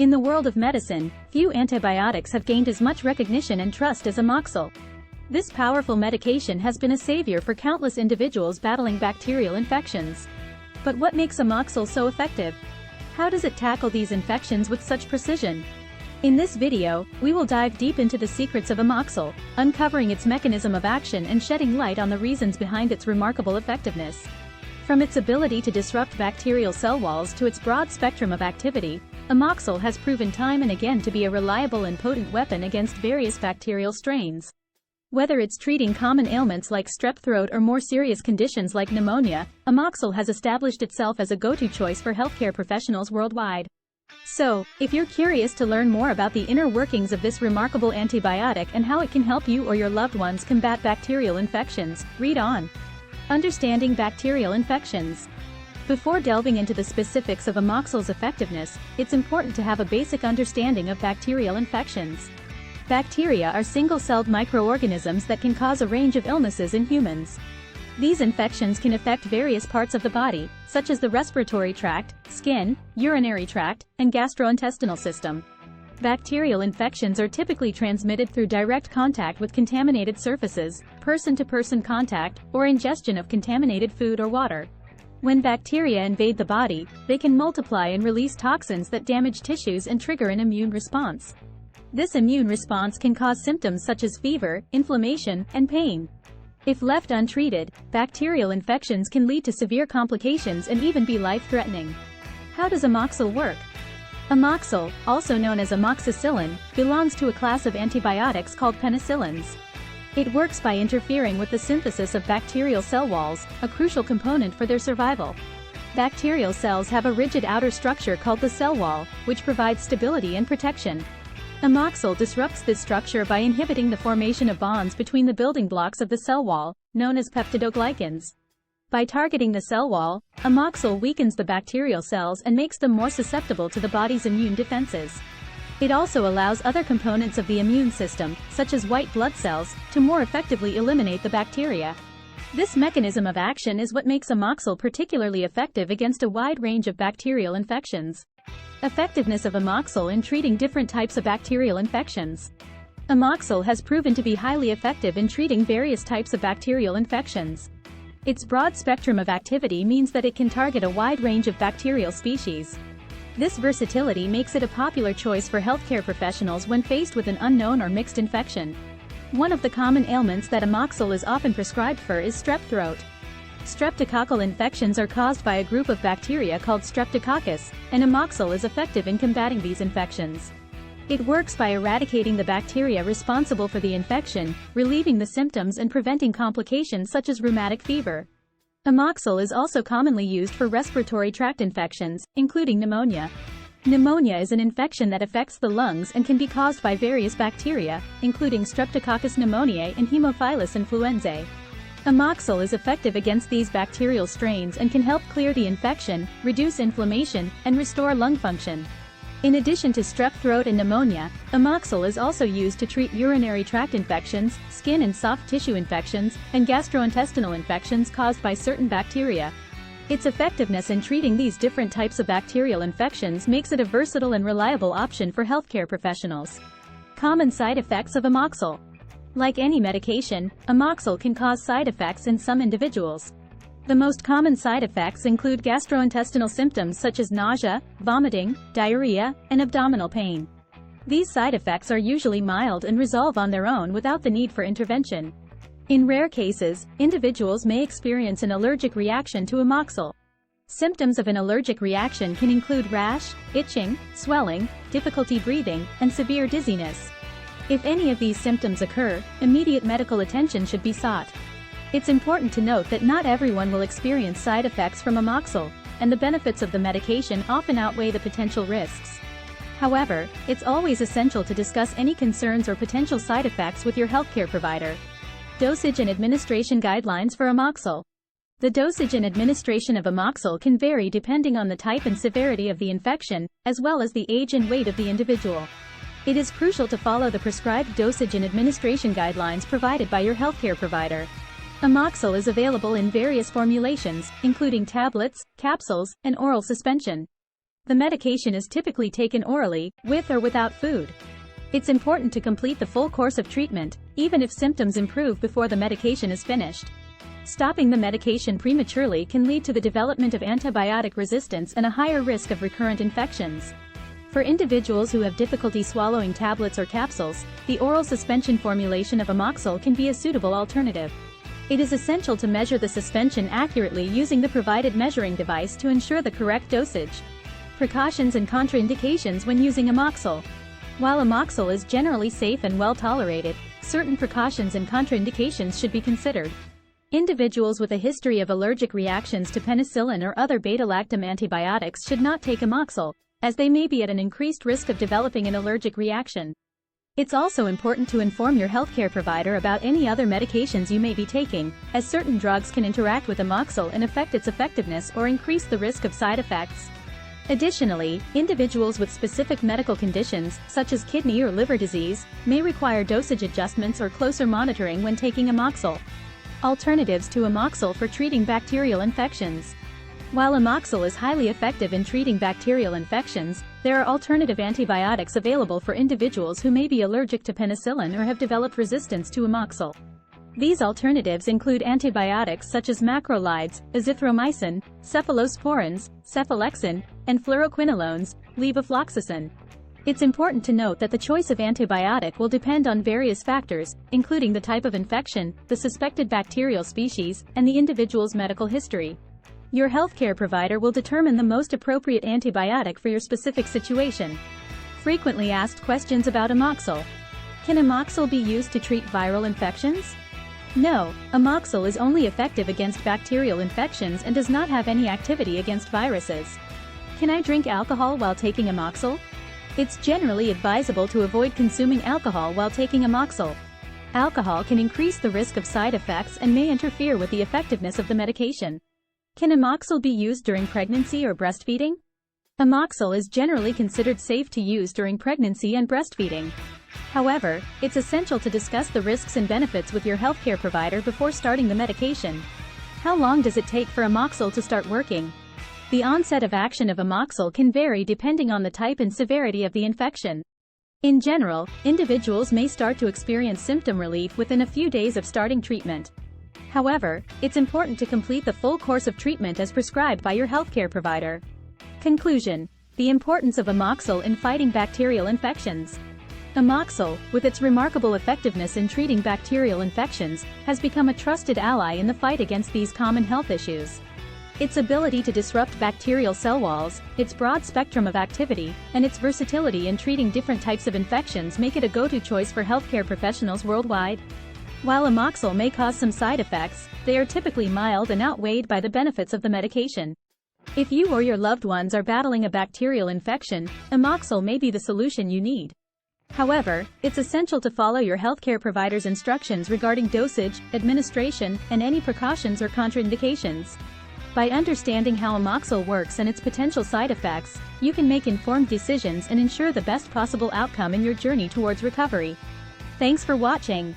In the world of medicine, few antibiotics have gained as much recognition and trust as Amoxil. This powerful medication has been a savior for countless individuals battling bacterial infections. But what makes Amoxil so effective? How does it tackle these infections with such precision? In this video, we will dive deep into the secrets of Amoxil, uncovering its mechanism of action and shedding light on the reasons behind its remarkable effectiveness. From its ability to disrupt bacterial cell walls to its broad spectrum of activity, Amoxil has proven time and again to be a reliable and potent weapon against various bacterial strains. Whether it's treating common ailments like strep throat or more serious conditions like pneumonia, Amoxil has established itself as a go-to choice for healthcare professionals worldwide. So, if you're curious to learn more about the inner workings of this remarkable antibiotic and how it can help you or your loved ones combat bacterial infections, read on. Understanding bacterial infections. Before delving into the specifics of Amoxil's effectiveness, it's important to have a basic understanding of bacterial infections. Bacteria are single-celled microorganisms that can cause a range of illnesses in humans. These infections can affect various parts of the body, such as the respiratory tract, skin, urinary tract, and gastrointestinal system. Bacterial infections are typically transmitted through direct contact with contaminated surfaces, person-to-person contact, or ingestion of contaminated food or water. When bacteria invade the body, they can multiply and release toxins that damage tissues and trigger an immune response. This immune response can cause symptoms such as fever, inflammation, and pain. If left untreated, bacterial infections can lead to severe complications and even be life-threatening. How does Amoxil work? Amoxil, also known as amoxicillin, belongs to a class of antibiotics called penicillins. It works by interfering with the synthesis of bacterial cell walls, a crucial component for their survival. Bacterial cells have a rigid outer structure called the cell wall, which provides stability and protection. Amoxil disrupts this structure by inhibiting the formation of bonds between the building blocks of the cell wall, known as peptidoglycans. By targeting the cell wall, Amoxil weakens the bacterial cells and makes them more susceptible to the body's immune defenses. It also allows other components of the immune system, such as white blood cells, to more effectively eliminate the bacteria. This mechanism of action is what makes Amoxil particularly effective against a wide range of bacterial infections. Effectiveness of Amoxil in treating different types of bacterial infections. Amoxil has proven to be highly effective in treating various types of bacterial infections. Its broad spectrum of activity means that it can target a wide range of bacterial species. This versatility makes it a popular choice for healthcare professionals when faced with an unknown or mixed infection. One of the common ailments that Amoxil is often prescribed for is strep throat. Streptococcal infections are caused by a group of bacteria called Streptococcus, and Amoxil is effective in combating these infections. It works by eradicating the bacteria responsible for the infection, relieving the symptoms and preventing complications such as rheumatic fever. Amoxil is also commonly used for respiratory tract infections, including pneumonia. Pneumonia is an infection that affects the lungs and can be caused by various bacteria, including Streptococcus pneumoniae and Haemophilus influenzae. Amoxil is effective against these bacterial strains and can help clear the infection, reduce inflammation, and restore lung function. In addition to strep throat and pneumonia, Amoxil is also used to treat urinary tract infections, skin and soft tissue infections, and gastrointestinal infections caused by certain bacteria. Its effectiveness in treating these different types of bacterial infections makes it a versatile and reliable option for healthcare professionals. Common side effects of Amoxil. Like any medication, Amoxil can cause side effects in some individuals. The most common side effects include gastrointestinal symptoms such as nausea, vomiting, diarrhea, and abdominal pain. These side effects are usually mild and resolve on their own without the need for intervention. In rare cases, individuals may experience an allergic reaction to Amoxil. Symptoms of an allergic reaction can include rash, itching, swelling, difficulty breathing, and severe dizziness. If any of these symptoms occur, immediate medical attention should be sought. It's important to note that not everyone will experience side effects from Amoxil, and the benefits of the medication often outweigh the potential risks. However, it's always essential to discuss any concerns or potential side effects with your healthcare provider. Dosage and administration guidelines for Amoxil. The dosage and administration of Amoxil can vary depending on the type and severity of the infection, as well as the age and weight of the individual. It is crucial to follow the prescribed dosage and administration guidelines provided by your healthcare provider. Amoxil is available in various formulations, including tablets, capsules, and oral suspension. The medication is typically taken orally, with or without food. It's important to complete the full course of treatment, even if symptoms improve before the medication is finished. Stopping the medication prematurely can lead to the development of antibiotic resistance and a higher risk of recurrent infections. For individuals who have difficulty swallowing tablets or capsules, the oral suspension formulation of Amoxil can be a suitable alternative. It is essential to measure the suspension accurately using the provided measuring device to ensure the correct dosage. Precautions and contraindications when using Amoxil. While Amoxil is generally safe and well tolerated, certain precautions and contraindications should be considered. Individuals with a history of allergic reactions to penicillin or other beta-lactam antibiotics should not take Amoxil, as they may be at an increased risk of developing an allergic reaction. It's also important to inform your healthcare provider about any other medications you may be taking, as certain drugs can interact with Amoxil and affect its effectiveness or increase the risk of side effects. Additionally, individuals with specific medical conditions, such as kidney or liver disease, may require dosage adjustments or closer monitoring when taking Amoxil. Alternatives to Amoxil for treating bacterial infections. While Amoxil is highly effective in treating bacterial infections, there are alternative antibiotics available for individuals who may be allergic to penicillin or have developed resistance to Amoxil. These alternatives include antibiotics such as macrolides, azithromycin, cephalosporins, cephalexin, and fluoroquinolones, levofloxacin. It's important to note that the choice of antibiotic will depend on various factors, including the type of infection, the suspected bacterial species, and the individual's medical history. Your healthcare provider will determine the most appropriate antibiotic for your specific situation. Frequently asked questions about Amoxil. Can Amoxil be used to treat viral infections? No, Amoxil is only effective against bacterial infections and does not have any activity against viruses. Can I drink alcohol while taking Amoxil? It's generally advisable to avoid consuming alcohol while taking Amoxil. Alcohol can increase the risk of side effects and may interfere with the effectiveness of the medication. Can Amoxil be used during pregnancy or breastfeeding? Amoxil is generally considered safe to use during pregnancy and breastfeeding. However, it's essential to discuss the risks and benefits with your healthcare provider before starting the medication. How long does it take for Amoxil to start working? The onset of action of Amoxil can vary depending on the type and severity of the infection. In general, individuals may start to experience symptom relief within a few days of starting treatment. However, it's important to complete the full course of treatment as prescribed by your healthcare provider. Conclusion: the importance of Amoxil in fighting bacterial infections. Amoxil, with its remarkable effectiveness in treating bacterial infections, has become a trusted ally in the fight against these common health issues. Its ability to disrupt bacterial cell walls, its broad spectrum of activity, and its versatility in treating different types of infections make it a go-to choice for healthcare professionals worldwide. While Amoxil may cause some side effects, they are typically mild and outweighed by the benefits of the medication. If you or your loved ones are battling a bacterial infection, Amoxil may be the solution you need. However, it's essential to follow your healthcare provider's instructions regarding dosage, administration, and any precautions or contraindications. By understanding how Amoxil works and its potential side effects, you can make informed decisions and ensure the best possible outcome in your journey towards recovery. Thanks for watching.